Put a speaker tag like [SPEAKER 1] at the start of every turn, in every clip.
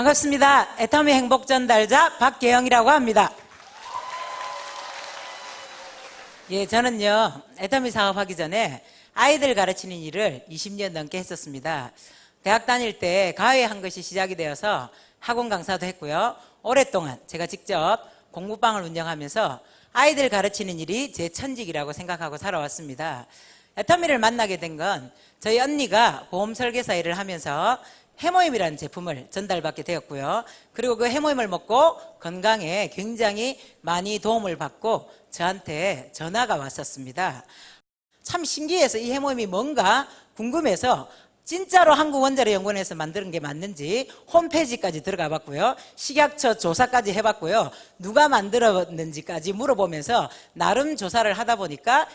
[SPEAKER 1] 반갑습니다. 애터미 행복 전달자 박계영이라고 합니다. 예, 저는요, 애터미 사업하기 전에 아이들 가르치는 일을 20년 넘게 했었습니다. 대학 다닐 때 가해한 것이 시작이 되어서 학원 강사도 했고요. 오랫동안 제가 직접 공부방을 운영하면서 아이들 가르치는 일이 제 천직이라고 생각하고 살아왔습니다. 애터미를 만나게 된 건 저희 언니가 보험 설계사 일을 하면서 해모임이라는 제품을 전달받게 되었고요. 그리고 그 해모임을 먹고 건강에 굉장히 많이 도움을 받고 저한테 전화가 왔었습니다. 참 신기해서 이 해모임이 뭔가 궁금해서 진짜로 한국원자력연구원에서 만드는 게 맞는지 홈페이지까지 들어가 봤고요. 식약처 조사까지 해봤고요. 누가 만들었는지까지 물어보면서 나름 조사를 하다 보니까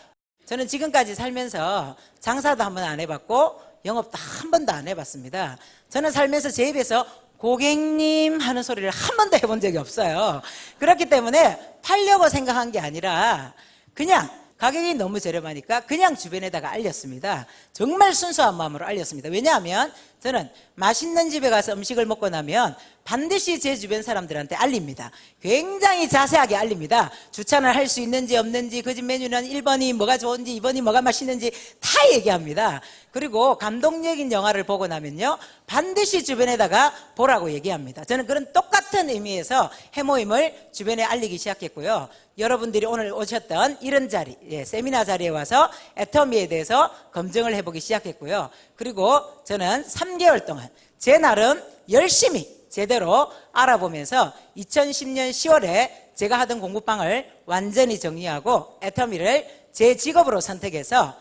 [SPEAKER 1] 저는 지금까지 살면서 장사도 한 번 안 해봤고 영업도 한 번도 안 해봤습니다. 저는 살면서 제 입에서 고객님 하는 소리를 한 번도 해본 적이 없어요. 그렇기 때문에 팔려고 생각한 게 아니라 그냥 가격이 너무 저렴하니까 그냥 주변에다가 알렸습니다. 정말 순수한 마음으로 알렸습니다. 왜냐하면 저는 맛있는 집에 가서 음식을 먹고 나면 반드시 제 주변 사람들한테 알립니다. 굉장히 자세하게 알립니다. 주차를 할 수 있는지 없는지, 그 집 메뉴는 1번이 뭐가 좋은지 2번이 뭐가 맛있는지 다 얘기합니다. 그리고 감동적인 영화를 보고 나면요, 반드시 주변에다가 보라고 얘기합니다. 저는 그런 똑같은 의미에서 해모임을 주변에 알리기 시작했고요. 여러분들이 오늘 오셨던 이런 자리, 세미나 자리에 와서 애터미에 대해서 검증을 해보기 시작했고요. 그리고 저는 3개월 동안 제 나름 열심히 제대로 알아보면서 2010년 10월에 제가 하던 공부방을 완전히 정리하고 애터미를 제 직업으로 선택해서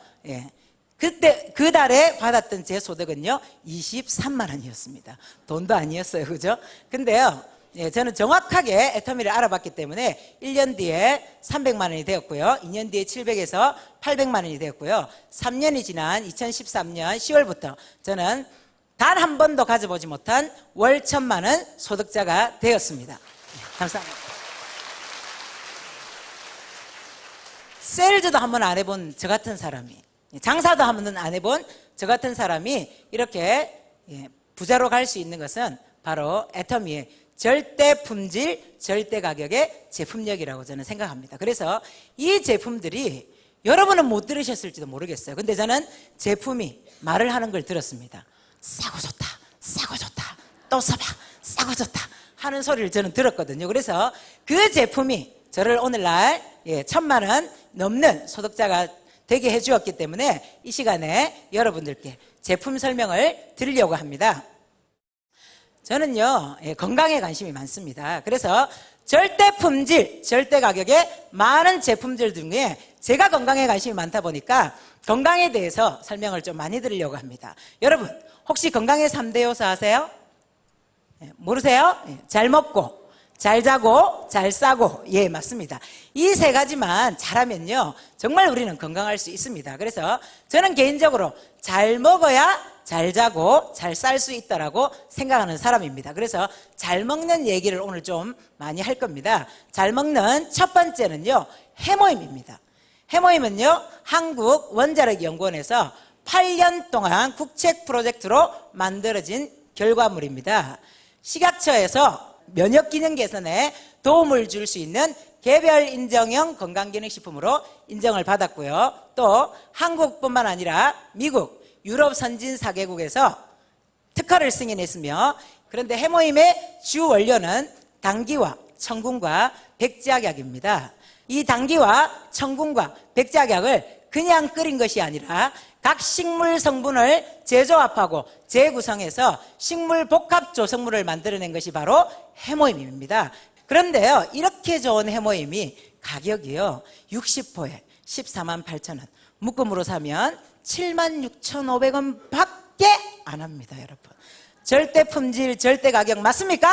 [SPEAKER 1] 그때 그 달에 받았던 제 소득은요 23만 원이었습니다. 돈도 아니었어요, 그죠? 근데요, 저는 정확하게 애터미를 알아봤기 때문에 1년 뒤에 300만 원이 되었고요. 2년 뒤에 700에서 800만 원이 되었고요. 3년이 지난 2013년 10월부터 저는 단 한 번도 가져보지 못한 월 1,000만 원 소득자가 되었습니다. 감사합니다. 세일즈도 한 번 안 해본 저 같은 사람이, 장사도 한 번은 안 해본 저 같은 사람이 이렇게 부자로 갈 수 있는 것은 바로 애터미의 절대 품질, 절대 가격의 제품력이라고 저는 생각합니다. 그래서 이 제품들이 여러분은 못 들으셨을지도 모르겠어요. 근데 저는 제품이 말을 하는 걸 들었습니다. 싸고 좋다, 싸고 좋다, 또 써봐, 싸고 좋다 하는 소리를 저는 들었거든요. 그래서 그 제품이 저를 오늘날 1,000만 원 넘는 소득자가 되게 해주었기 때문에 이 시간에 여러분들께 제품 설명을 드리려고 합니다. 저는요, 건강에 관심이 많습니다. 그래서 절대 품질, 절대 가격의 많은 제품들 중에 제가 건강에 관심이 많다 보니까 건강에 대해서 설명을 좀 많이 드리려고 합니다. 여러분, 혹시 건강의 3대 요소 아세요? 모르세요? 잘 먹고, 잘 자고, 잘 싸고. 예, 맞습니다. 이 세 가지만 잘하면요, 정말 우리는 건강할 수 있습니다. 그래서 저는 개인적으로 잘 먹어야 잘 자고 잘 쌀 수 있다라고 생각하는 사람입니다. 그래서 잘 먹는 얘기를 오늘 좀 많이 할 겁니다. 잘 먹는 첫 번째는요, 해모임입니다. 해모임은요, 한국원자력연구원에서 8년 동안 국책 프로젝트로 만들어진 결과물입니다. 식약처에서 면역기능 개선에 도움을 줄 수 있는 개별 인정형 건강기능식품으로 인정을 받았고요. 또 한국뿐만 아니라 미국, 유럽 선진 4개국에서 특허를 승인했으며, 그런데 해모임의 주 원료는 당귀와 청군과 백지약약입니다. 이 당귀와 청군과 백지약약을 그냥 끓인 것이 아니라 각 식물 성분을 재조합하고 재구성해서 식물 복합 조성물을 만들어낸 것이 바로 해모임입니다. 그런데요, 이렇게 좋은 해모임이 가격이요 60포에 14만 8천 원, 묶음으로 사면 76,500원 밖에 안 합니다. 여러분, 절대 품질, 절대 가격 맞습니까?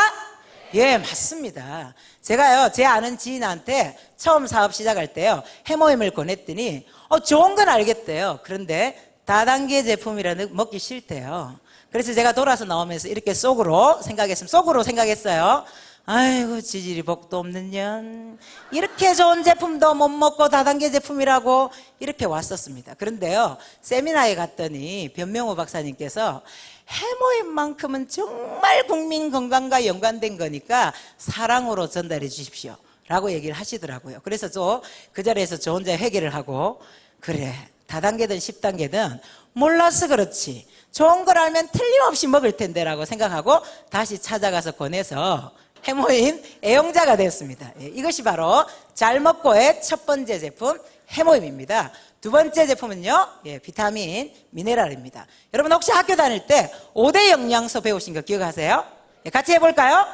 [SPEAKER 1] 예, 맞습니다. 제가요, 제 아는 지인한테 처음 사업 시작할 때요, 해모임을 권했더니 좋은 건 알겠대요. 그런데 다단계 제품이라는 먹기 싫대요. 그래서 제가 돌아서 나오면서 이렇게 속으로 생각했어요. 아이고 지질이 복도 없는 년, 이렇게 좋은 제품도 못 먹고 다단계 제품이라고 이렇게 왔었습니다. 그런데요, 세미나에 갔더니 변명호 박사님께서 해모임만큼은 정말 국민 건강과 연관된 거니까 사랑으로 전달해 주십시오 라고 얘기를 하시더라고요. 그래서 그 자리에서 저 혼자 회개를 하고, 그래, 다단계든 10단계든 몰라서 그렇지 좋은 걸 알면 틀림없이 먹을 텐데 라고 생각하고 다시 찾아가서 권해서 해모임 애용자가 되었습니다. 이것이 바로 잘 먹고의 첫 번째 제품 해모임입니다. 두 번째 제품은요, 비타민 미네랄입니다. 여러분 혹시 학교 다닐 때 5대 영양소 배우신 거 기억하세요? 같이 해볼까요?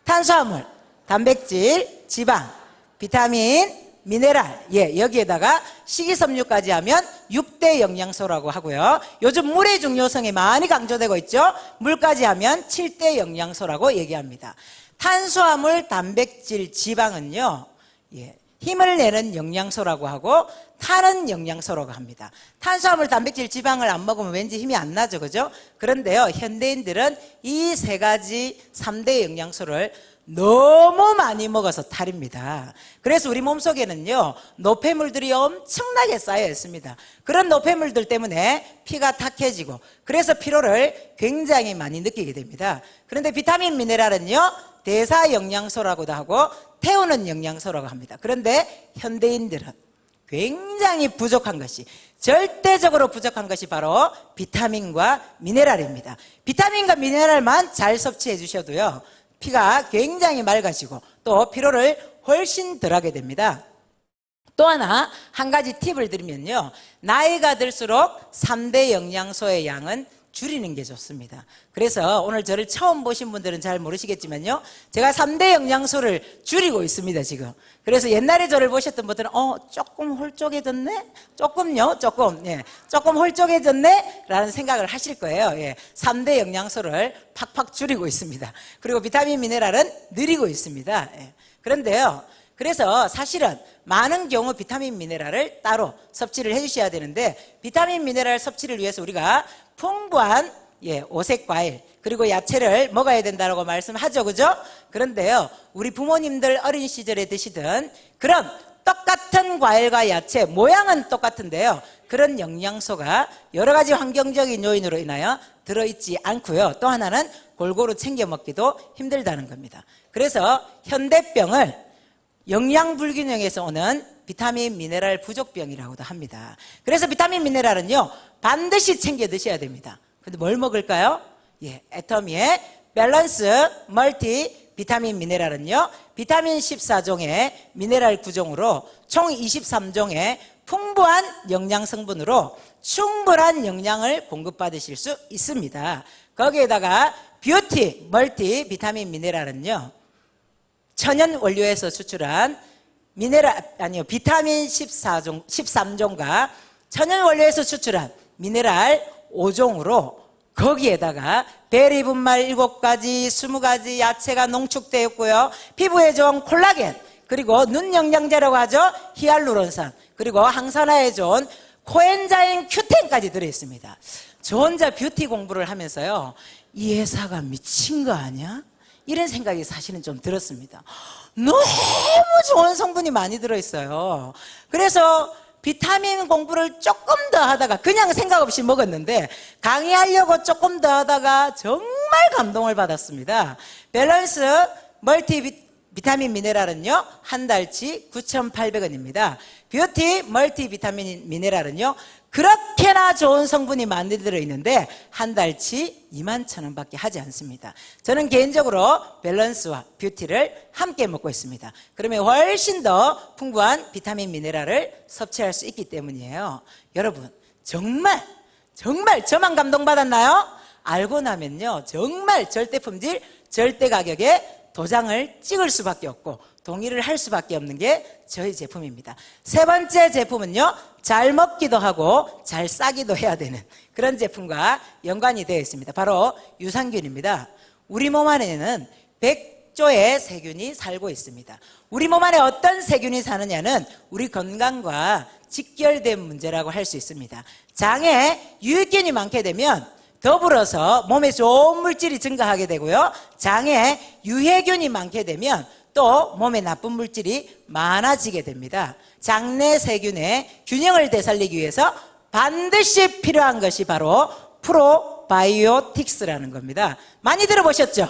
[SPEAKER 1] 탄수화물, 단백질, 지방, 비타민, 미네랄, 여기에다가 식이섬유까지 하면 6대 영양소라고 하고요. 요즘 물의 중요성이 많이 강조되고 있죠. 물까지 하면 7대 영양소라고 얘기합니다. 탄수화물, 단백질, 지방은요, 힘을 내는 영양소라고 하고 타는 영양소라고 합니다. 탄수화물, 단백질, 지방을 안 먹으면 왠지 힘이 안 나죠, 그죠? 그런데요, 현대인들은 이 세 가지 3대 영양소를 너무 많이 먹어서 탈입니다. 그래서 우리 몸속에는요, 노폐물들이 엄청나게 쌓여 있습니다. 그런 노폐물들 때문에 피가 탁해지고, 그래서 피로를 굉장히 많이 느끼게 됩니다. 그런데 비타민 미네랄은요, 대사 영양소라고도 하고 태우는 영양소라고 합니다. 그런데 현대인들은 굉장히 부족한 것이, 절대적으로 부족한 것이 바로 비타민과 미네랄입니다. 비타민과 미네랄만 잘 섭취해 주셔도요, 피가 굉장히 맑아지고 또 피로를 훨씬 덜하게 됩니다. 또 하나 한 가지 팁을 드리면요, 나이가 들수록 3대 영양소의 양은 줄이는 게 좋습니다. 그래서 오늘 저를 처음 보신 분들은 잘 모르시겠지만요, 제가 3대 영양소를 줄이고 있습니다 지금. 그래서 옛날에 저를 보셨던 분들은 조금 홀쭉해졌네? 조금요? 조금 홀쭉해졌네? 라는 생각을 하실 거예요. 3대 영양소를 팍팍 줄이고 있습니다. 그리고 비타민 미네랄은 늘리고 있습니다. 그런데요, 그래서 사실은 많은 경우 비타민 미네랄을 따로 섭취를 해주셔야 되는데, 비타민 미네랄 섭취를 위해서 우리가 풍부한 오색 과일 그리고 야채를 먹어야 된다고 말씀하죠, 그죠? 그런데요, 우리 부모님들 어린 시절에 드시던 그런 똑같은 과일과 야채, 모양은 똑같은데요, 그런 영양소가 여러 가지 환경적인 요인으로 인하여 들어있지 않고요, 또 하나는 골고루 챙겨 먹기도 힘들다는 겁니다. 그래서 현대병을 영양불균형에서 오는 비타민 미네랄 부족병이라고도 합니다. 그래서 비타민 미네랄은요, 반드시 챙겨 드셔야 됩니다. 근데 뭘 먹을까요? 애터미의 밸런스 멀티 비타민 미네랄은요, 비타민 14종의 미네랄 구종으로 총 23종의 풍부한 영양 성분으로 충분한 영양을 공급받으실 수 있습니다. 거기에다가 뷰티 멀티 비타민 미네랄은요, 천연 원료에서 추출한 비타민 13종과 천연 원료에서 추출한 미네랄 5종으로 거기에다가 베리 분말 7가지, 20가지 야채가 농축되어 있고요, 피부에 좋은 콜라겐, 그리고 눈 영양제라고 하죠, 히알루론산, 그리고 항산화에 좋은 코엔자임 Q10까지 들어있습니다. 저 혼자 뷰티 공부를 하면서요, 이 회사가 미친 거 아니야? 이런 생각이 사실은 좀 들었습니다. 너무 좋은 성분이 많이 들어있어요. 그래서 비타민 공부를 조금 더 하다가 그냥 생각 없이 먹었는데, 강의하려고 조금 더 하다가 정말 감동을 받았습니다. 밸런스 멀티 비타민 미네랄은요, 한 달치 9,800원입니다. 뷰티 멀티 비타민 미네랄은요, 그렇게나 좋은 성분이 많이 들어있는데 한 달치 21,000원밖에 하지 않습니다. 저는 개인적으로 밸런스와 뷰티를 함께 먹고 있습니다. 그러면 훨씬 더 풍부한 비타민 미네랄을 섭취할 수 있기 때문이에요. 여러분, 정말 저만 감동받았나요? 알고 나면요, 정말 절대 품질, 절대 가격에 도장을 찍을 수밖에 없고 동의를 할 수밖에 없는 게 저희 제품입니다. 세 번째 제품은요, 잘 먹기도 하고 잘 싸기도 해야 되는 그런 제품과 연관이 되어 있습니다. 바로 유산균입니다. 우리 몸 안에는 100조의 세균이 살고 있습니다. 우리 몸 안에 어떤 세균이 사느냐는 우리 건강과 직결된 문제라고 할 수 있습니다. 장에 유익균이 많게 되면 더불어서 몸에 좋은 물질이 증가하게 되고요. 장에 유해균이 많게 되면 또 몸에 나쁜 물질이 많아지게 됩니다. 장내 세균의 균형을 되살리기 위해서 반드시 필요한 것이 바로 프로바이오틱스라는 겁니다. 많이 들어보셨죠?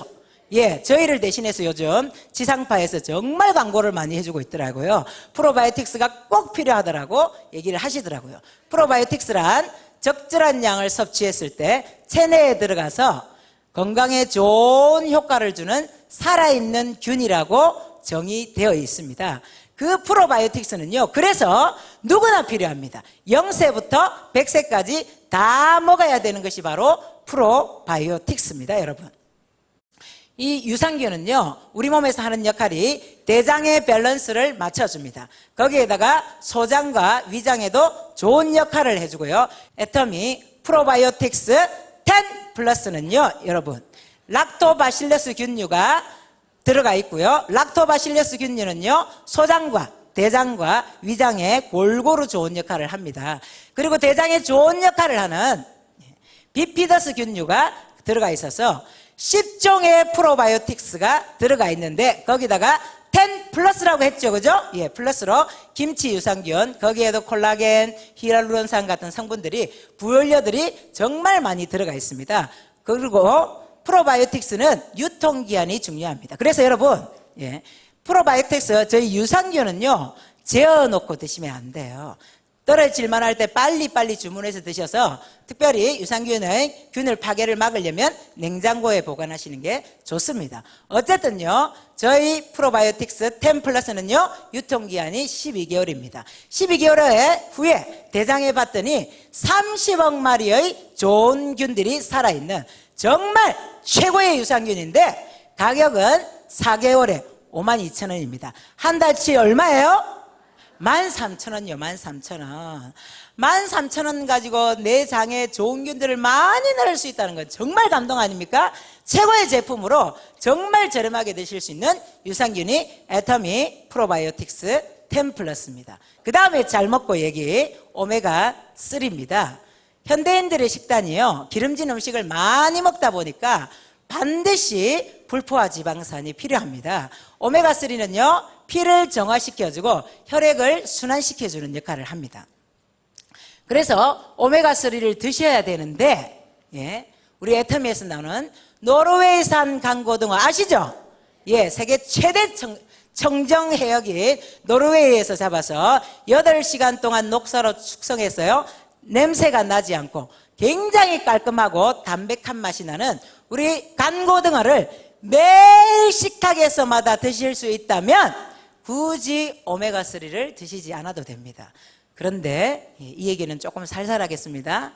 [SPEAKER 1] 예, 저희를 대신해서 요즘 지상파에서 정말 광고를 많이 해주고 있더라고요. 프로바이오틱스가 꼭 필요하더라고 얘기를 하시더라고요. 프로바이오틱스란 적절한 양을 섭취했을 때 체내에 들어가서 건강에 좋은 효과를 주는 살아있는 균이라고 정의되어 있습니다. 그 프로바이오틱스는요, 그래서 누구나 필요합니다. 0세부터 100세까지 다 먹어야 되는 것이 바로 프로바이오틱스입니다, 여러분. 이 유산균은요, 우리 몸에서 하는 역할이 대장의 밸런스를 맞춰줍니다. 거기에다가 소장과 위장에도 좋은 역할을 해주고요. 애터미 프로바이오틱스 10 플러스는요, 여러분, 락토바실러스 균류가 들어가 있고요. 락토바실러스 균류는요, 소장과 대장과 위장에 골고루 좋은 역할을 합니다. 그리고 대장에 좋은 역할을 하는 비피더스 균류가 들어가 있어서 10종의 프로바이오틱스가 들어가 있는데 거기다가 10 플러스라고 했죠, 그죠? 예, 플러스로 김치 유산균, 거기에도 콜라겐, 히알루론산 같은 성분들이, 부연료들이 정말 많이 들어가 있습니다. 그리고 프로바이오틱스는 유통기한이 중요합니다. 그래서 여러분, 예, 프로바이오틱스 저희 유산균은요, 재워놓고 드시면 안 돼요. 떨어질만 할 때 빨리빨리 주문해서 드셔서, 특별히 유산균의 균을 파괴를 막으려면 냉장고에 보관하시는 게 좋습니다. 어쨌든요, 저희 프로바이오틱스 10 플러스는요, 유통기한이 12개월입니다. 12개월 후에 대장에 봤더니 30억 마리의 좋은 균들이 살아있는 정말 최고의 유산균인데 가격은 4개월에 52,000원입니다. 한 달치 얼마예요? 13,000원이요. 13,000원. 13,000원 가지고 내 장에 좋은 균들을 많이 넣을 수 있다는 건 정말 감동 아닙니까? 최고의 제품으로 정말 저렴하게 드실 수 있는 유산균이 애터미 프로바이오틱스 10 플러스입니다. 그 다음에 잘 먹고 얘기 오메가3입니다. 현대인들의 식단이요, 기름진 음식을 많이 먹다 보니까 반드시 불포화 지방산이 필요합니다. 오메가3는요, 피를 정화시켜주고 혈액을 순환시켜주는 역할을 합니다. 그래서 오메가3를 드셔야 되는데, 예, 우리 애터미에서 나오는 노르웨이산 강고등어 아시죠? 예, 세계 최대 청정 해역인 노르웨이에서 잡아서 8시간 동안 녹사로 숙성했어요. 냄새가 나지 않고 굉장히 깔끔하고 담백한 맛이 나는 우리 간고등어를 매일 식탁에서마다 드실 수 있다면 굳이 오메가3를 드시지 않아도 됩니다. 그런데 이 얘기는 조금 살살 하겠습니다.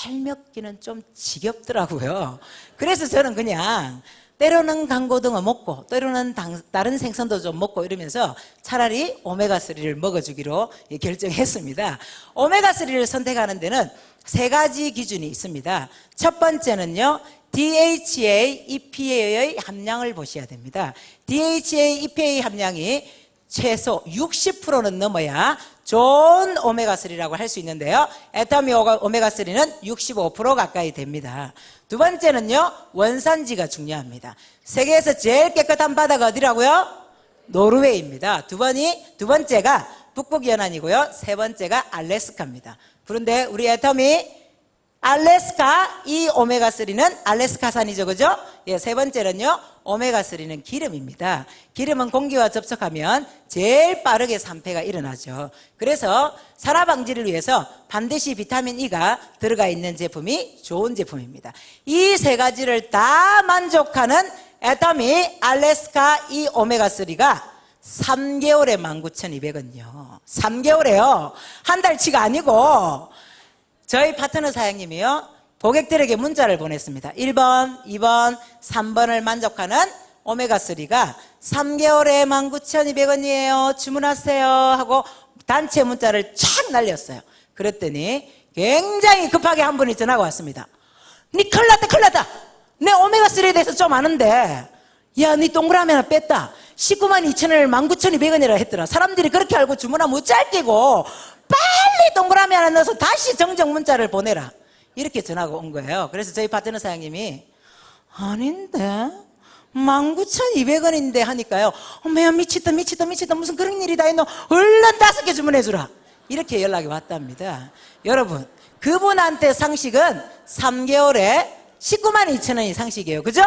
[SPEAKER 1] 매일 먹기는 좀 지겹더라고요. 그래서 저는 그냥 때로는 강고등어 먹고 때로는 다른 생선도 좀 먹고 이러면서 차라리 오메가3를 먹어주기로 결정했습니다. 오메가3를 선택하는 데는 3가지 기준이 있습니다. 첫 번째는요, DHA, EPA의 함량을 보셔야 됩니다. DHA, EPA 함량이 최소 60%는 넘어야 좋은 오메가3라고 할 수 있는데요, 애터미 오메가3는 65% 가까이 됩니다. 두 번째는요, 원산지가 중요합니다. 세계에서 제일 깨끗한 바다가 어디라고요? 노르웨이입니다. 두 번째가 북극연안이고요, 세 번째가 알래스카입니다. 그런데 우리 애터미 알래스카 이 오메가3는 알래스카산이죠, 그죠? 예, 세 번째는요, 오메가3는 기름입니다. 기름은 공기와 접촉하면 제일 빠르게 산패가 일어나죠. 그래서 산화 방지를 위해서 반드시 비타민 E가 들어가 있는 제품이 좋은 제품입니다. 이 3가지를 다 만족하는 애터미 알래스카 이 오메가3가 3개월에 19,200원이요. 3개월에요. 한 달치가 아니고. 저희 파트너 사장님이요, 고객들에게 문자를 보냈습니다. 1번, 2번, 3번을 만족하는 오메가3가 3개월에 19,200원이에요. 주문하세요. 하고 단체 문자를 촥 날렸어요. 그랬더니 굉장히 급하게 한 분이 전화가 왔습니다. 니 큰일 났다, 큰일 났다. 내 오메가3에 대해서 좀 아는데, 야, 니 동그라미 하나 뺐다. 192,000원을 19,200원이라 했더라. 사람들이 그렇게 알고 주문하면 어쩔 끼고 빨리 동그라미 하나 넣어서 다시 정정 문자를 보내라. 이렇게 전화가 온 거예요. 그래서 저희 파트너 사장님이 아닌데 19,200원인데 하니까요. 어머야 미치다 무슨 그런 일이 다 있노. 얼른 5개 주문해 주라. 이렇게 연락이 왔답니다. 여러분 그분한테 상식은 3개월에 192,000원이 상식이에요. 그죠?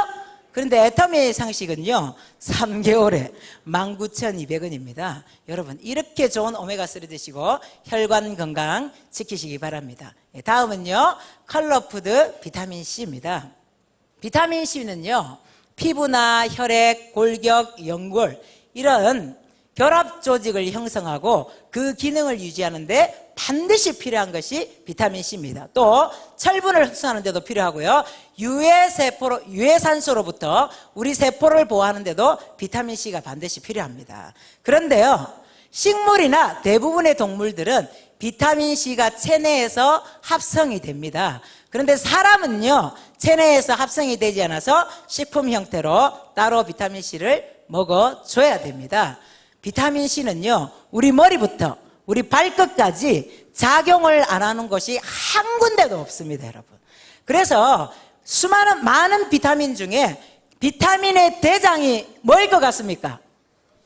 [SPEAKER 1] 그런데 애터미의 상식은요 3개월에 19,200원입니다. 여러분 이렇게 좋은 오메가3 드시고 혈관 건강 지키시기 바랍니다. 다음은요 컬러푸드 비타민C입니다. 비타민C는요 피부나 혈액, 골격, 연골 이런 결합 조직을 형성하고 그 기능을 유지하는데 반드시 필요한 것이 비타민C입니다. 또 철분을 흡수하는 데도 필요하고요. 유해산소로부터 우리 세포를 보호하는 데도 비타민C가 반드시 필요합니다. 그런데요. 식물이나 대부분의 동물들은 비타민C가 체내에서 합성이 됩니다. 그런데 사람은요. 체내에서 합성이 되지 않아서 식품 형태로 따로 비타민C를 먹어줘야 됩니다. 비타민C는요. 우리 머리부터 우리 발끝까지 작용을 안 하는 곳이 한 군데도 없습니다, 여러분. 그래서 많은 비타민 중에 비타민의 대장이 뭐일 것 같습니까?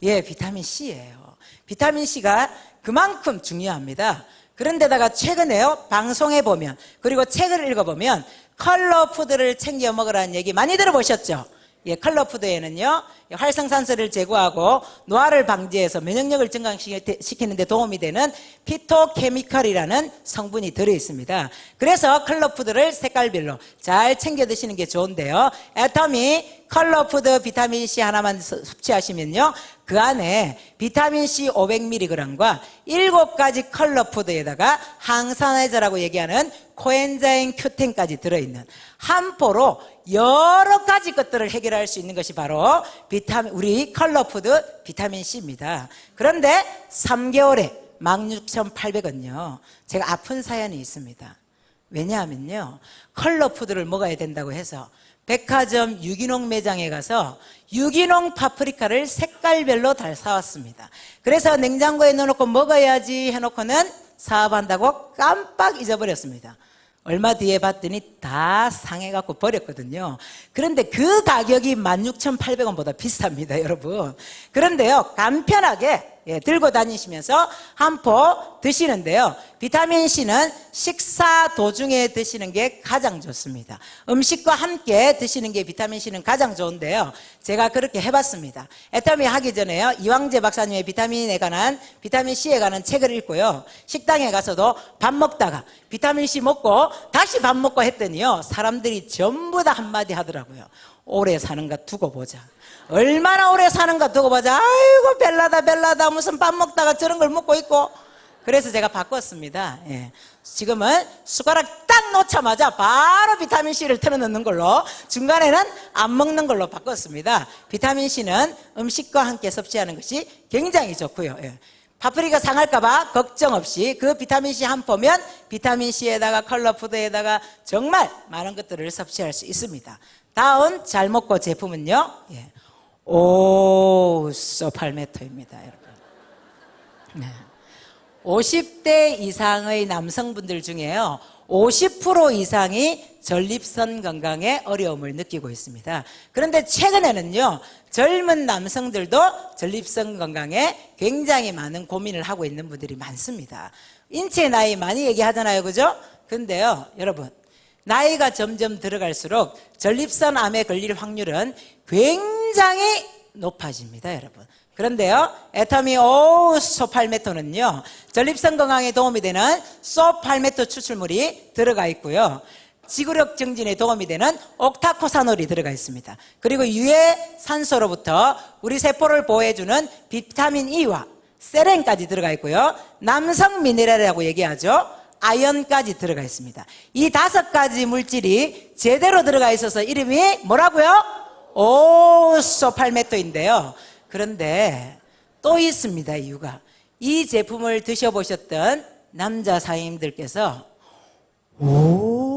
[SPEAKER 1] 예, 비타민C예요. 비타민C가 그만큼 중요합니다. 그런데다가 최근에요, 방송에 보면, 그리고 책을 읽어보면 컬러푸드를 챙겨 먹으라는 얘기 많이 들어보셨죠? 예, 컬러푸드에는요 활성산소를 제거하고 노화를 방지해서 면역력을 증강시키는 데 도움이 되는 피토케미컬이라는 성분이 들어있습니다. 그래서 컬러푸드를 색깔별로 잘 챙겨 드시는 게 좋은데요, 애터미 컬러푸드 비타민C 하나만 섭취하시면요 그 안에 비타민C 500mg과 7가지 컬러푸드에다가 항산화제라고 얘기하는 코엔자임 Q10까지 들어있는 한 포로 여러 가지 것들을 해결할 수 있는 것이 바로 우리 컬러푸드 비타민C입니다. 그런데 3개월에 16,800원요 제가 아픈 사연이 있습니다. 왜냐하면요 컬러푸드를 먹어야 된다고 해서 백화점 유기농 매장에 가서 유기농 파프리카를 색깔별로 다 사왔습니다. 그래서 냉장고에 넣어놓고 먹어야지 해놓고는 사업한다고 깜빡 잊어버렸습니다. 얼마 뒤에 봤더니 다 상해갖고 버렸거든요. 그런데 그 가격이 16,800원보다 비쌉니다, 여러분. 그런데요 간편하게 들고 다니시면서 한 포 드시는데요, 비타민C는 식사 도중에 드시는 게 가장 좋습니다. 음식과 함께 드시는 게 비타민C는 가장 좋은데요, 제가 그렇게 해봤습니다. 애터미 하기 전에요 이왕재 박사님의 비타민C에 관한 책을 읽고요, 식당에 가서도 밥 먹다가 비타민C 먹고 다시 밥 먹고 했더니요 사람들이 전부 다 한마디 하더라고요. 오래 사는가 두고 보자. 얼마나 오래 사는가 두고 보자. 아이고 벨라다 무슨 밥 먹다가 저런 걸 먹고 있고. 그래서 제가 바꿨습니다. 예. 지금은 숟가락 딱 놓자마자 바로 비타민C를 틀어넣는 걸로, 중간에는 안 먹는 걸로 바꿨습니다. 비타민C는 음식과 함께 섭취하는 것이 굉장히 좋고요. 예. 파프리카 상할까봐 걱정 없이 그 비타민C 한 포면 비타민C에다가 컬러푸드에다가 정말 많은 것들을 섭취할 수 있습니다. 다음 잘 먹고 제품은요, 예. 오소팔메토입니다, 여러분. 네. 50대 이상의 남성분들 중에요 50% 이상이 전립선 건강에 어려움을 느끼고 있습니다. 그런데 최근에는요 젊은 남성들도 전립선 건강에 굉장히 많은 고민을 하고 있는 분들이 많습니다. 인체 나이 많이 얘기하잖아요, 그죠? 근데요 여러분, 나이가 점점 들어갈수록 전립선 암에 걸릴 확률은 굉장히 높아집니다, 여러분. 그런데요 애터미 오소팔메토는요 전립선 건강에 도움이 되는 소팔메토 추출물이 들어가 있고요, 지구력 증진에 도움이 되는 옥타코사놀이 들어가 있습니다. 그리고 유해산소로부터 우리 세포를 보호해주는 비타민 E와 세렌까지 들어가 있고요, 남성 미네랄이라고 얘기하죠, 아연까지 들어가 있습니다. 이 5가지 물질이 제대로 들어가 있어서 이름이 뭐라고요? 오소팔메토인데요, 그런데 또 있습니다. 이유가, 이 제품을 드셔보셨던 남자 사장님들께서 오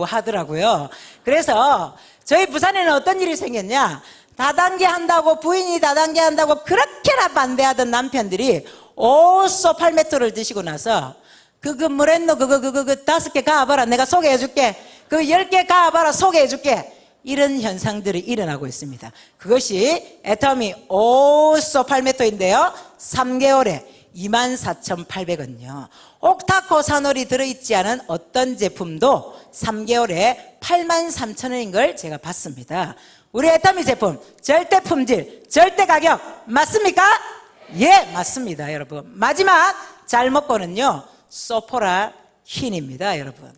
[SPEAKER 1] 하더라고요. 그래서 저희 부산에는 어떤 일이 생겼냐, 다단계 한다고, 부인이 다단계 한다고 그렇게나 반대하던 남편들이 오소팔메토를 드시고 나서 뭐랬노? 그거 5개 가봐라. 내가 소개해줄게. 10개 가봐라. 소개해줄게. 이런 현상들이 일어나고 있습니다. 그것이 애터미 5소팔메토인데요. 3개월에 24,800원요. 옥타코사놀이 들어있지 않은 어떤 제품도 3개월에 83,000원인 걸 제가 봤습니다. 우리 애터미 제품 절대 품질, 절대 가격 맞습니까? 예, 맞습니다, 여러분. 마지막 잘먹고는요, 소포라킨입니다, 여러분.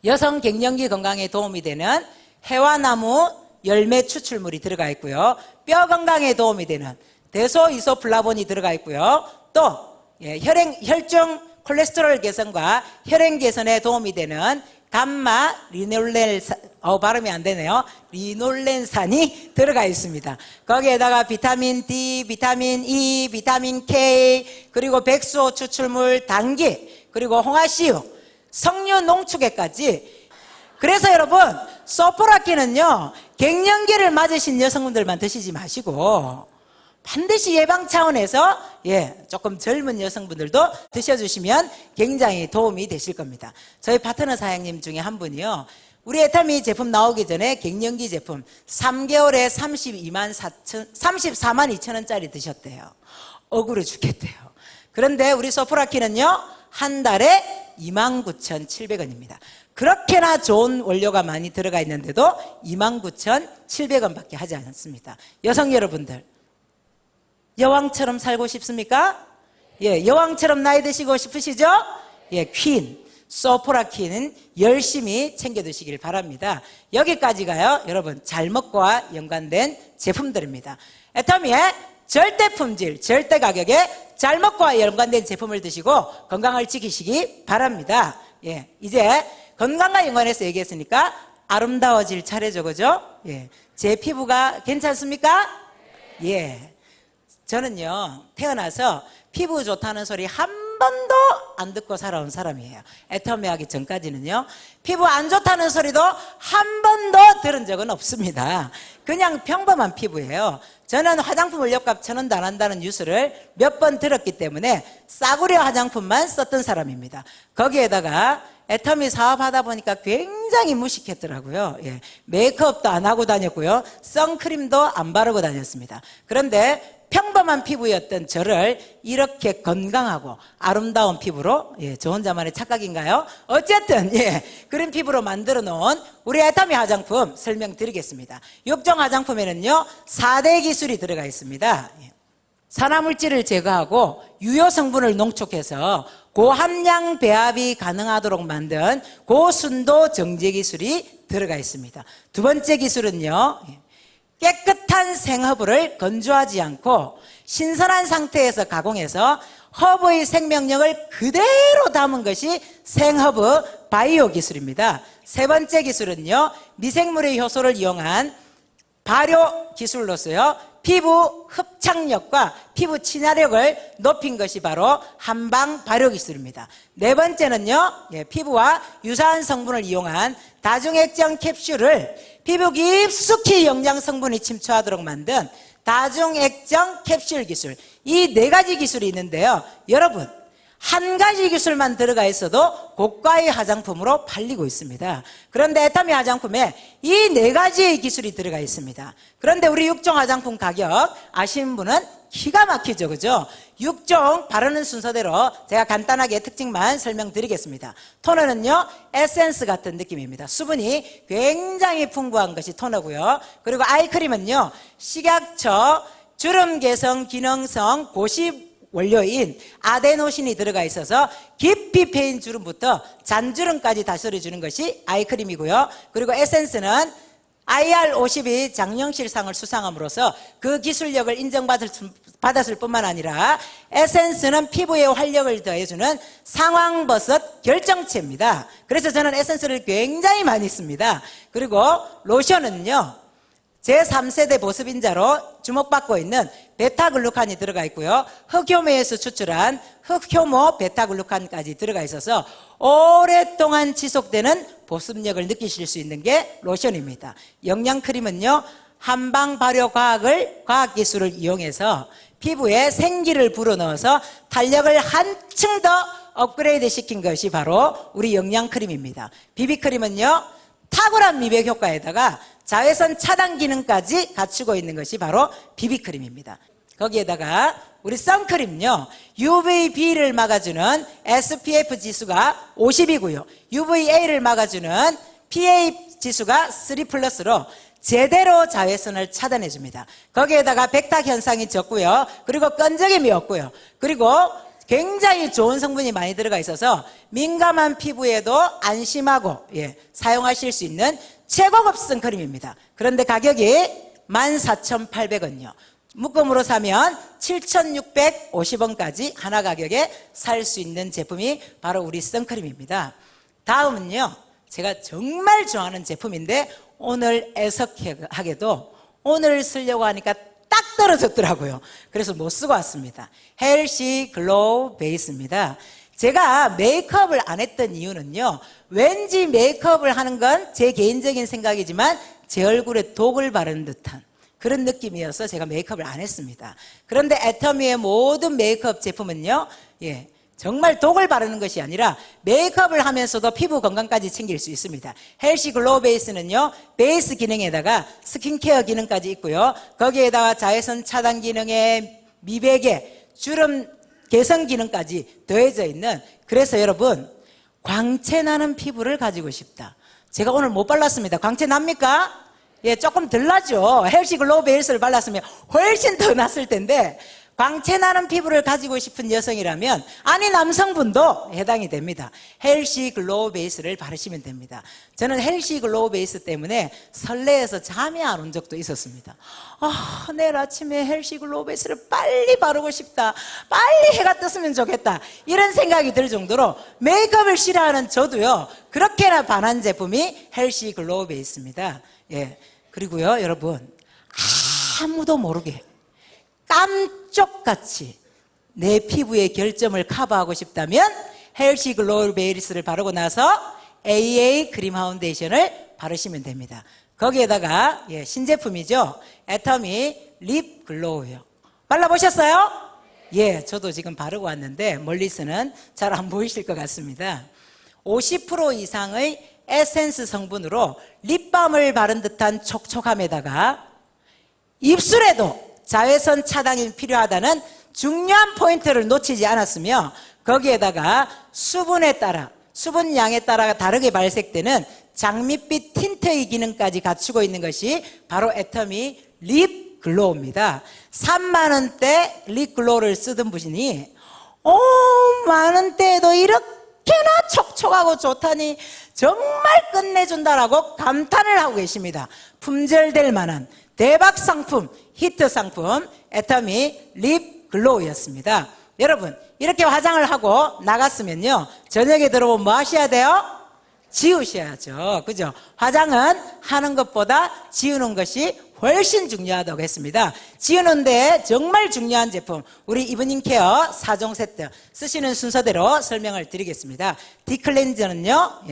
[SPEAKER 1] 여성 갱년기 건강에 도움이 되는 해와나무 열매 추출물이 들어가 있고요. 뼈 건강에 도움이 되는 데소이소플라본이 들어가 있고요. 또 혈중 콜레스테롤 개선과 혈행 개선에 도움이 되는 감마 리놀렌산, 발음이 안 되네요. 리놀렌산이 들어가 있습니다. 거기에다가 비타민 D, 비타민 E, 비타민 K, 그리고 백소 추출물, 당기, 그리고 홍화씨유, 석류 농축액까지. 그래서 여러분, 소포라킨은요, 갱년기를 맞으신 여성분들만 드시지 마시고 반드시 예방 차원에서 조금 젊은 여성분들도 드셔주시면 굉장히 도움이 되실 겁니다. 저희 파트너 사장님 중에 한 분이요, 우리 애터미 제품 나오기 전에 갱년기 제품 3개월에 34만 2천 원짜리 드셨대요. 억울해 죽겠대요. 그런데 우리 소포라킨은요, 한 달에 29,700원입니다. 그렇게나 좋은 원료가 많이 들어가 있는데도 29,700원밖에 하지 않습니다. 여성 여러분들, 여왕처럼 살고 싶습니까? 여왕처럼 나이 드시고 싶으시죠? 퀸, 소포라킨은 열심히 챙겨 드시길 바랍니다. 여기까지가요, 여러분, 잘먹고와 연관된 제품들입니다. 애터미의 절대 품질, 절대 가격에 잘먹고와 연관된 제품을 드시고 건강을 지키시기 바랍니다. 이제 건강과 연관해서 얘기했으니까 아름다워질 차례죠, 그죠? 제 피부가 괜찮습니까? 저는요, 태어나서 피부 좋다는 소리 한 번도 안 듣고 살아온 사람이에요. 애터미 하기 전까지는요, 피부 안 좋다는 소리도 한 번도 들은 적은 없습니다. 그냥 평범한 피부예요. 저는 화장품 원료값 1,000원도 안 한다는 뉴스를 몇 번 들었기 때문에 싸구려 화장품만 썼던 사람입니다. 거기에다가 애터미 사업하다 보니까 굉장히 무식했더라고요. 메이크업도 안 하고 다녔고요, 선크림도 안 바르고 다녔습니다. 그런데 평범한 피부였던 저를 이렇게 건강하고 아름다운 피부로, 저 혼자만의 착각인가요? 어쨌든 그런 피부로 만들어 놓은 우리 애터미 화장품 설명드리겠습니다. 6종 화장품에는요 4대 기술이 들어가 있습니다. 산화물질을 제거하고 유효 성분을 농축해서 고함량 배합이 가능하도록 만든 고순도 정제 기술이 들어가 있습니다. 두 번째 기술은요, 깨끗한 생허브를 건조하지 않고 신선한 상태에서 가공해서 허브의 생명력을 그대로 담은 것이 생허브 바이오 기술입니다. 세 번째 기술은요, 미생물의 효소를 이용한 발효 기술로서요, 피부 흡착력과 피부 친화력을 높인 것이 바로 한방 발효 기술입니다. 네 번째는요, 피부와 유사한 성분을 이용한 다중액정 캡슐을 피부 깊숙이 영양 성분이 침투하도록 만든 다중액정 캡슐 기술. 이 4가지 기술이 있는데요, 여러분, 한 가지 기술만 들어가 있어도 고가의 화장품으로 팔리고 있습니다. 그런데 애터미 화장품에 이 4가지의 기술이 들어가 있습니다. 그런데 우리 6종 화장품 가격 아시는 분은 기가 막히죠, 그죠? 6종 바르는 순서대로 제가 간단하게 특징만 설명드리겠습니다. 토너는요, 에센스 같은 느낌입니다. 수분이 굉장히 풍부한 것이 토너고요. 그리고 아이크림은요, 식약처 주름 개선 기능성 고시 원료인 아데노신이 들어가 있어서 깊이 패인 주름부터 잔주름까지 다스려주는 것이 아이크림이고요. 그리고 에센스는 IR52 장영실상을 수상함으로써 그 기술력을 인정받았을 뿐만 아니라 에센스는 피부에 활력을 더해주는 상황버섯 결정체입니다. 그래서 저는 에센스를 굉장히 많이 씁니다. 그리고 로션은요, 제3세대 보습인자로 주목받고 있는 베타글루칸이 들어가 있고요, 흑효모에서 추출한 흑효모 베타글루칸까지 들어가 있어서 오랫동안 지속되는 보습력을 느끼실 수 있는 게 로션입니다. 영양크림은요, 한방 발효 과학기술을 이용해서 피부에 생기를 불어넣어서 탄력을 한층 더 업그레이드 시킨 것이 바로 우리 영양크림입니다. 비비크림은요, 탁월한 미백 효과에다가 자외선 차단 기능까지 갖추고 있는 것이 바로 비비크림입니다. 거기에다가 우리 선크림요, UVB를 막아주는 SPF 지수가 50이고요. UVA를 막아주는 PA 지수가 3+로 제대로 자외선을 차단해 줍니다. 거기에다가 백탁 현상이 적고요. 그리고 끈적임이 없고요. 그리고 굉장히 좋은 성분이 많이 들어가 있어서 민감한 피부에도 안심하고 사용하실 수 있는 최고급 선크림입니다. 그런데 가격이 14,800원이요. 묶음으로 사면 7,650원까지 하나 가격에 살 수 있는 제품이 바로 우리 선크림입니다. 다음은요, 제가 정말 좋아하는 제품인데 오늘 애석하게도 오늘 쓰려고 하니까 딱 떨어졌더라고요. 그래서 못 쓰고 왔습니다. 헬시 글로우 베이스입니다. 제가 메이크업을 안 했던 이유는요, 왠지 메이크업을 하는 건 제 개인적인 생각이지만 제 얼굴에 독을 바르는 듯한 그런 느낌이어서 제가 메이크업을 안 했습니다. 그런데 애터미의 모든 메이크업 제품은요, 정말 독을 바르는 것이 아니라 메이크업을 하면서도 피부 건강까지 챙길 수 있습니다. 헬시 글로우 베이스는요, 베이스 기능에다가 스킨케어 기능까지 있고요. 거기에다가 자외선 차단 기능에 미백에 주름 개선 기능까지 더해져 있는, 그래서 여러분, 광채 나는 피부를 가지고 싶다. 제가 오늘 못 발랐습니다. 광채 납니까? 조금 덜 나죠. 헬시 글로우 베이스를 발랐으면 훨씬 더 났을 텐데, 광채 나는 피부를 가지고 싶은 여성이라면, 아니 남성분도 해당이 됩니다. 헬시 글로우 베이스를 바르시면 됩니다. 저는 헬시 글로우 베이스 때문에 설레어서 잠이 안 온 적도 있었습니다. 내일 아침에 헬시 글로우 베이스를 빨리 바르고 싶다, 빨리 해가 떴으면 좋겠다, 이런 생각이 들 정도로 메이크업을 싫어하는 저도요, 그렇게나 반한 제품이 헬시 글로우 베이스입니다. 그리고요, 여러분, 아무도 모르게 깜짝같이 내 피부의 결점을 커버하고 싶다면 헬시 글로우 베이스를 바르고 나서 AA 크림 파운데이션을 바르시면 됩니다. 거기에다가 신제품이죠, 애터미 립 글로우요. 발라보셨어요? 저도 지금 바르고 왔는데 멀리서는 잘 안 보이실 것 같습니다. 50% 이상의 에센스 성분으로 립밤을 바른 듯한 촉촉함에다가 입술에도 자외선 차단이 필요하다는 중요한 포인트를 놓치지 않았으며, 거기에다가 수분에 따라, 수분 양에 따라 다르게 발색되는 장밋빛 틴트의 기능까지 갖추고 있는 것이 바로 애터미 립 글로우입니다. 3만원대 립 글로우를 쓰던 분이 만원대에도 이렇게나 촉촉하고 좋다니 정말 끝내준다라고 감탄을 하고 계십니다. 품절될 만한 대박 상품, 히트 상품 애터미 립 글로우였습니다. 여러분, 이렇게 화장을 하고 나갔으면요, 저녁에 들어오면 뭐 하셔야 돼요? 지우셔야죠. 그죠? 화장은 하는 것보다 지우는 것이 훨씬 중요하다고 했습니다. 지우는데 정말 중요한 제품, 우리 이브닝 케어 4종 세트 쓰시는 순서대로 설명을 드리겠습니다. 디클렌저는요,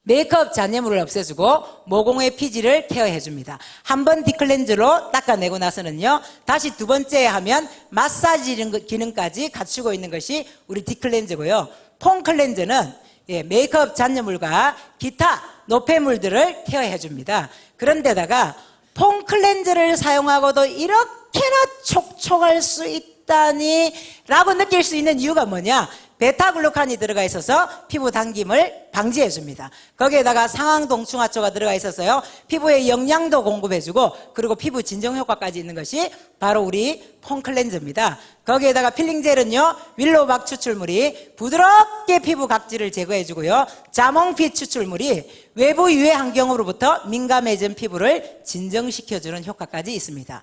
[SPEAKER 1] 메이크업 잔여물을 없애주고 모공의 피지를 케어해줍니다. 한 번 디클렌저로 닦아내고 나서는요, 다시 두 번째 하면 마사지 기능까지 갖추고 있는 것이 우리 디클렌저고요. 폼 클렌저는 메이크업 잔여물과 기타 노폐물들을 케어해줍니다. 그런데다가 폼 클렌저를 사용하고도 이렇게나 촉촉할 수 있다니 라고 느낄 수 있는 이유가 뭐냐? 베타글루칸이 들어가 있어서 피부 당김을 방지해 줍니다. 거기에다가 상황동충하초가 들어가 있어서요, 피부에 영양도 공급해주고, 그리고 피부 진정 효과까지 있는 것이 바로 우리 폼 클렌저입니다. 거기에다가 필링 젤은요, 윌로우박 추출물이 부드럽게 피부 각질을 제거해주고요, 자몽빛 추출물이 외부 유해 환경으로부터 민감해진 피부를 진정시켜주는 효과까지 있습니다.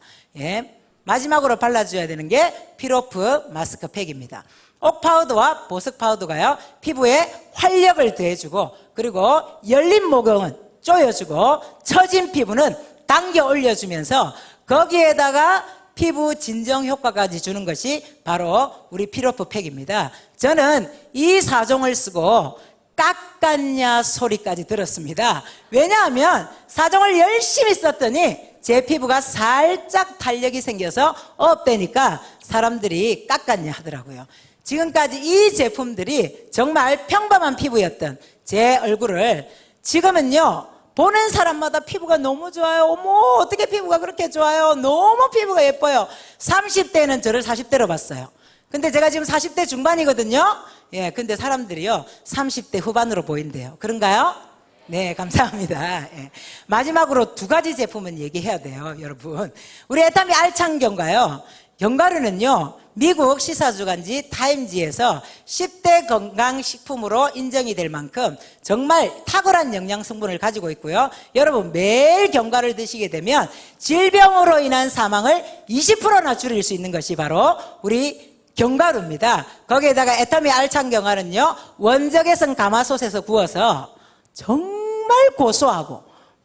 [SPEAKER 1] 마지막으로 발라줘야 되는 게 피로프 마스크팩입니다. 옥 파우더와 보습 파우더가요, 피부에 활력을 더해주고, 그리고 열린 모공은 조여주고, 처진 피부는 당겨 올려주면서 거기에다가 피부 진정 효과까지 주는 것이 바로 우리 피로프 팩입니다. 저는 이 4종을 쓰고 깎았냐 소리까지 들었습니다. 왜냐하면 4종을 열심히 썼더니 제 피부가 살짝 탄력이 생겨서 업되니까 사람들이 깎았냐 하더라고요. 지금까지 이 제품들이 정말 평범한 피부였던 제 얼굴을 지금은요, 보는 사람마다 피부가 너무 좋아요. 어머, 어떻게 피부가 그렇게 좋아요? 너무 피부가 예뻐요. 30대는 저를 40대로 봤어요. 근데 제가 지금 40대 중반이거든요. 예, 근데 사람들이요, 30대 후반으로 보인대요. 그런가요? 네, 감사합니다. 예. 마지막으로 두 가지 제품은 얘기해야 돼요, 여러분. 우리 애타미 알찬 견과요. 견과류는요, 미국 시사주간지 타임지에서 10대 건강식품으로 인정이 될 만큼 정말 탁월한 영양 성분을 가지고 있고요. 여러분, 매일 견과를 드시게 되면 질병으로 인한 사망을 20%나 줄일 수 있는 것이 바로 우리 견과류입니다. 거기에다가 애타미 알찬 견과는요, 원적외선 가마솥에서 구워서 정말 고소하고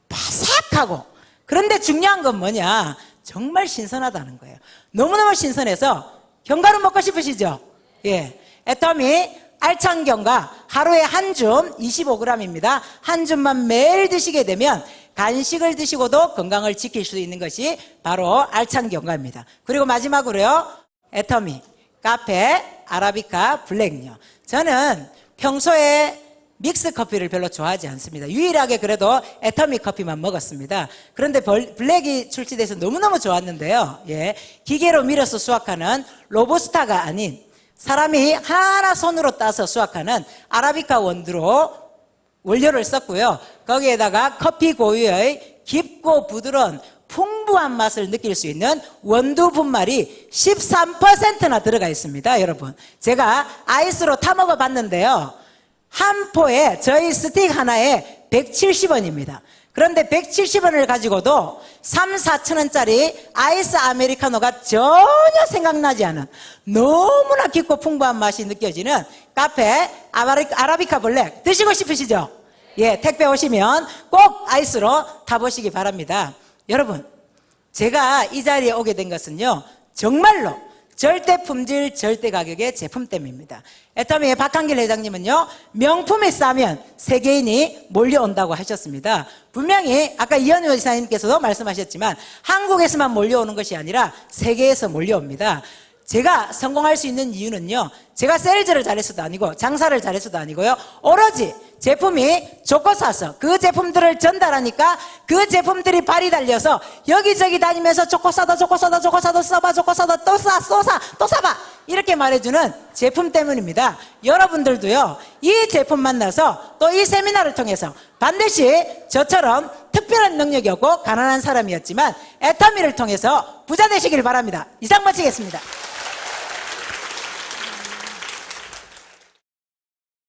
[SPEAKER 1] 바삭하고, 그런데 중요한 건 뭐냐, 정말 신선하다는 거예요. 너무너무 신선해서 견과류 먹고 싶으시죠? 예, 애타미 알찬 견과 하루에 한 줌 25g입니다. 한 줌만 매일 드시게 되면 간식을 드시고도 건강을 지킬 수 있는 것이 바로 알찬 견과입니다. 그리고 마지막으로요, 애타미 카페 아라비카 블랙요. 저는 평소에 믹스 커피를 별로 좋아하지 않습니다. 유일하게 그래도 애터미 커피만 먹었습니다. 그런데 블랙이 출시돼서 너무너무 좋았는데요. 예, 기계로 밀어서 수확하는 로부스타가 아닌 사람이 하나 손으로 따서 수확하는 아라비카 원두로 원료를 썼고요. 거기에다가 커피 고유의 깊고 부드러운 풍부한 맛을 느낄 수 있는 원두 분말이 13%나 들어가 있습니다. 여러분, 제가 아이스로 타 먹어 봤는데요, 한 포에 저희 스틱 하나에 170원입니다. 그런데 170원을 가지고도 3, 4천원짜리 아이스 아메리카노가 전혀 생각나지 않은 너무나 깊고 풍부한 맛이 느껴지는 카페 아라비카 블랙 드시고 싶으시죠? 예, 택배 오시면 꼭 아이스로 타보시기 바랍니다. 여러분, 제가 이 자리에 오게 된 것은요, 정말로 절대 품질, 절대 가격의 제품 때문입니다. 애터미의 박한길 회장님은요, 명품이 싸면 세계인이 몰려온다고 하셨습니다. 분명히 아까 이현우 이사님께서도 말씀하셨지만 한국에서만 몰려오는 것이 아니라 세계에서 몰려옵니다. 제가 성공할 수 있는 이유는요, 제가 세일즈를 잘해서도 아니고 장사를 잘해서도 아니고요, 오로지 제품이 좋고 싸서 그 제품들을 전달하니까 그 제품들이 발이 달려서 여기저기 다니면서 좋고 싸다, 좋고 싸다, 좋고 싸다, 써봐, 좋고 싸다, 또 싸, 또 사, 또 사봐, 이렇게 말해주는 제품 때문입니다. 여러분들도요, 이 제품 만나서 또 이 세미나를 통해서 반드시 저처럼 특별한 능력이 없고 가난한 사람이었지만 애터미를 통해서 부자 되시길 바랍니다. 이상 마치겠습니다.